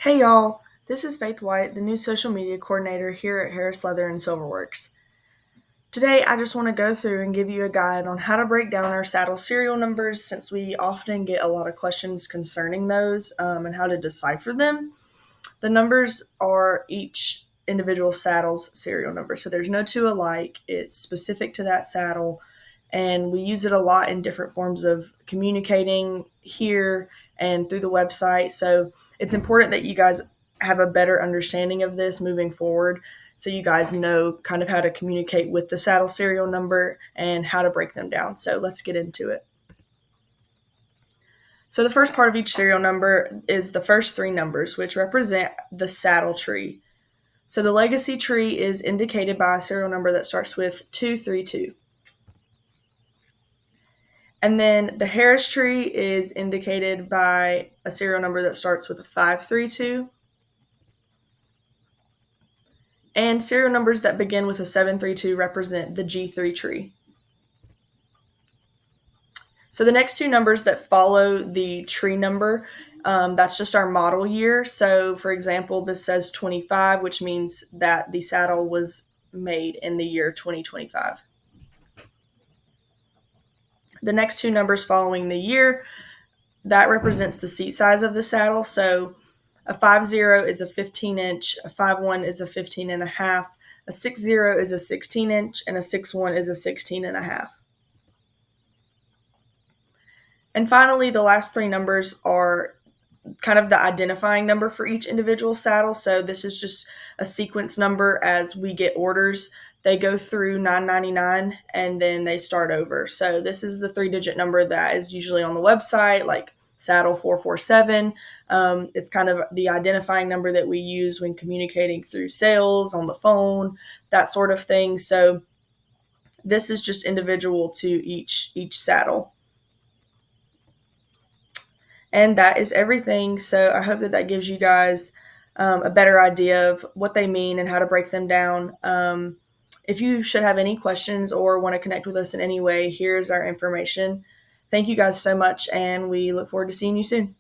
Hey y'all, this is Faith White, the new social media coordinator here at Harris Leather and Silverworks. Today, I just want to go through and give you a guide on how to break down our saddle serial numbers since we often get a lot of questions concerning those and how to decipher them. The numbers are each individual saddle's serial number, so there's no two alike. It's specific to that saddle, and we use it a lot in different forms of communicating here and through the website. So it's important that you guys have a better understanding of this moving forward so you guys know kind of how to communicate with the saddle serial number and how to break them down. So let's get into it. So the first part of each serial number is the first three numbers, which represent the saddle tree. So the legacy tree is indicated by a serial number that starts with 232. And then the Harris tree is indicated by a serial number that starts with a 532. And serial numbers that begin with a 732 represent the G3 tree. So the next two numbers that follow the tree number, that's just our model year. So for example, this says 25, which means that the saddle was made in the year 2025. The next two numbers following the year, that represents the seat size of the saddle. So a 50 is a 15 inch, a 51 is a 15 and a half, a 60 is a 16 inch, and a 61 is a 16 and a half. And finally, the last three numbers are kind of the identifying number for each individual saddle. So this is just a sequence number as we get orders. They go through 999 and then they start over. So this is the 3-digit number that is usually on the website, like saddle 447. It's kind of the identifying number that we use when communicating through sales, on the phone, that sort of thing. So this is just individual to each saddle. And that is everything. So I hope that that gives you guys a better idea of what they mean and how to break them down. If you should have any questions or want to connect with us in any way, here's our information. Thank you guys so much, and we look forward to seeing you soon.